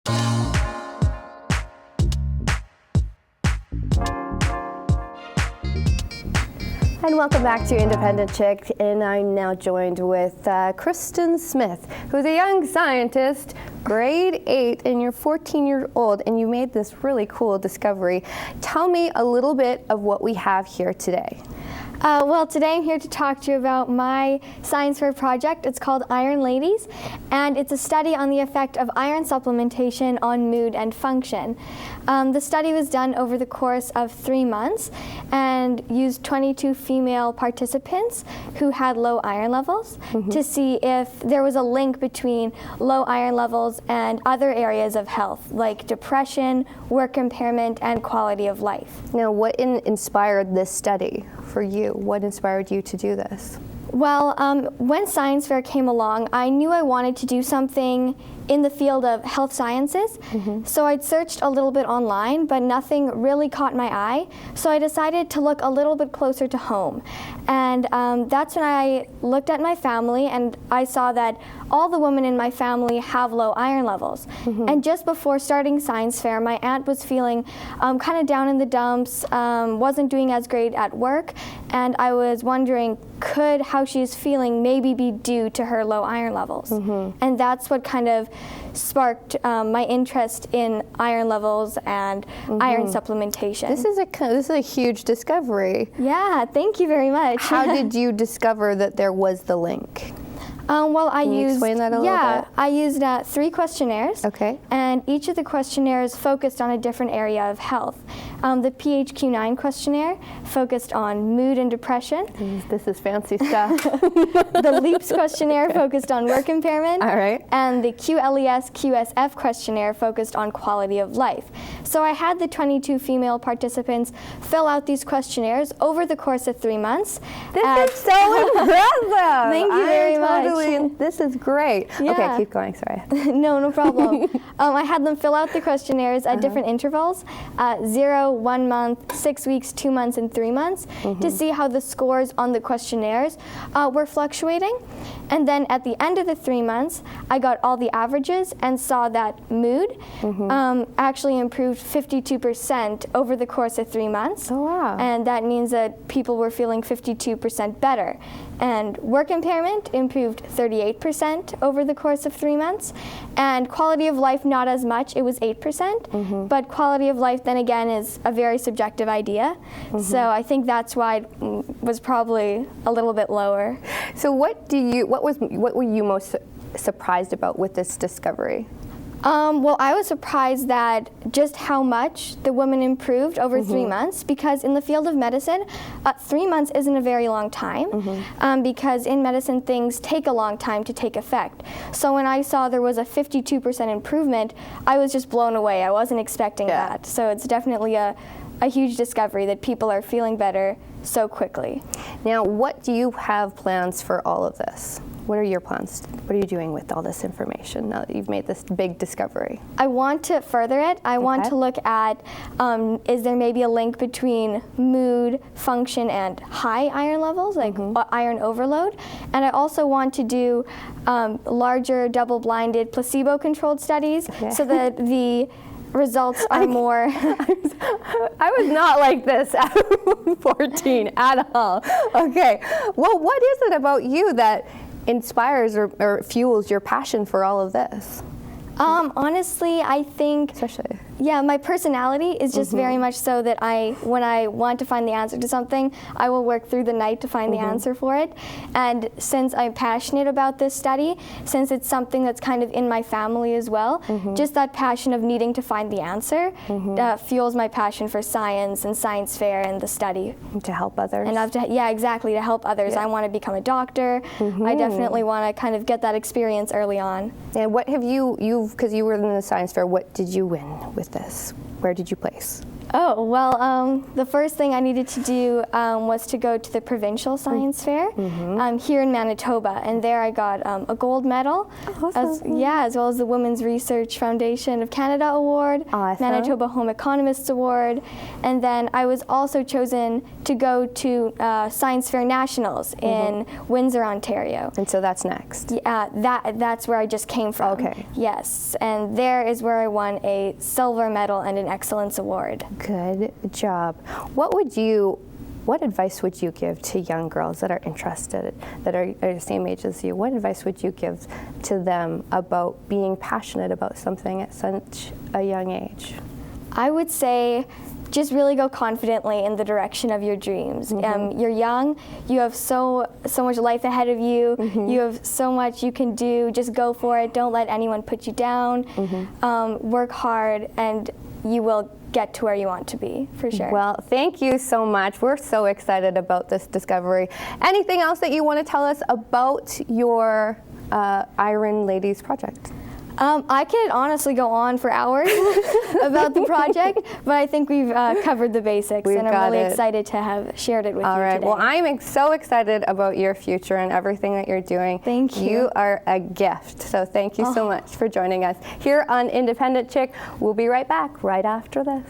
And welcome back to Independent Chick, and I'm now joined with Kristen Smith, who's a young scientist, grade 8, and you're 14-year-old, and you made this really cool discovery. Tell me a little bit of what we have here today. Well, today I'm here to talk to you about my science fair project. It's called Iron Ladies, and it's a study on the effect of iron supplementation on mood and function. The study was done over the course of 3 months and used 22 female participants who had low iron levels to see if there was a link between low iron levels and other areas of health, like depression, work impairment, and quality of life. Now, what inspired this study for you? What inspired you to do this? Well, when science fair came along, I knew I wanted to do something in the field of health sciences. So I'd searched a little bit online, but nothing really caught my eye. So I decided to look a little bit closer to home. And that's when I looked at my family, and I saw that all the women in my family have low iron levels. And just before starting science fair, my aunt was feeling kind of down in the dumps, wasn't doing as great at work, and I was wondering, could how she's feeling maybe be due to her low iron levels? And that's what kind of sparked my interest in iron levels and iron supplementation. This is a huge discovery. Yeah, thank you very much. How did you discover that there was the link? Well, Can you explain that a little bit? I used 3 questionnaires. Okay. And each of the questionnaires focused on a different area of health. The PHQ-9 questionnaire focused on mood and depression. This is fancy stuff. The LEAPS questionnaire focused on work impairment. All right. And the QLES-QSF questionnaire focused on quality of life. So I had the 22 female participants fill out these questionnaires over the course of 3 months. This is so impressive. Thank you very much. This is great. Yeah. Okay, keep going, sorry. No problem. I had them fill out the questionnaires at different intervals, 0, 1 month, 6 weeks, 2 months, and 3 months, to see how the scores on the questionnaires were fluctuating. And then at the end of the 3 months, I got all the averages and saw that mood actually improved 52% over the course of 3 months. Oh, wow. And that means that people were feeling 52% better. And work impairment improved 38% over the course of 3 months. And quality of life, not as much, it was 8%. But quality of life, then again, is a very subjective idea. So I think that's why it was probably a little bit lower. So what were you most surprised about with this discovery? Well, I was surprised that just how much the women improved over 3 months, because in the field of medicine, 3 months isn't a very long time, because in medicine things take a long time to take effect. So when I saw there was a 52% improvement, I was just blown away. I wasn't expecting that. So it's definitely a huge discovery that people are feeling better so quickly. Now, what do you have plans for all of this? What are your plans? What are you doing with all this information now that you've made this big discovery? I want to further it. I want to look at, is there maybe a link between mood, function, and high iron levels, like iron overload? And I also want to do larger double-blinded placebo-controlled studies so that the results are more. I was not like this at 14 at all. Okay. Well, what is it about you that inspires or fuels your passion for all of this? Honestly, I think, my personality is just very much so that when I want to find the answer to something, I will work through the night to find the answer for it. And since I'm passionate about this study, since it's something that's kind of in my family as well, just that passion of needing to find the answer fuels my passion for science and science fair and the study. To help others. And exactly, to help others. I want to become a doctor. I definitely want to kind of get that experience early on. And what have because you were in the science fair, what did you win with this? Where did you place? Oh, well, the first thing I needed to do was to go to the provincial science fair here in Manitoba, and there I got a gold medal, as well as the Women's Research Foundation of Canada Award, Manitoba Home Economists Award, and then I was also chosen to go to Science Fair Nationals in Windsor, Ontario. And so that's next. Yeah, that's where I just came from. Okay. Yes, and there is where I won a silver medal and an excellence award. Good job. What advice would you give to young girls that are interested, that are the same age as you? What advice would you give to them about being passionate about something at such a young age? I would say just really go confidently in the direction of your dreams. You're young, you have so much life ahead of you, you have so much you can do. Just go for it. Don't let anyone put you down. Work hard, and you will get to where you want to be, for sure. Well, thank you so much. We're so excited about this discovery. Anything else that you want to tell us about your Iron Ladies project? I could honestly go on for hours about the project, but I think we've covered the basics, and I'm really excited to have shared it with you today. All right. Well, I'm so excited about your future and everything that you're doing. Thank you. You are a gift. So thank you so much for joining us here on Independent Chick. We'll be right back right after this.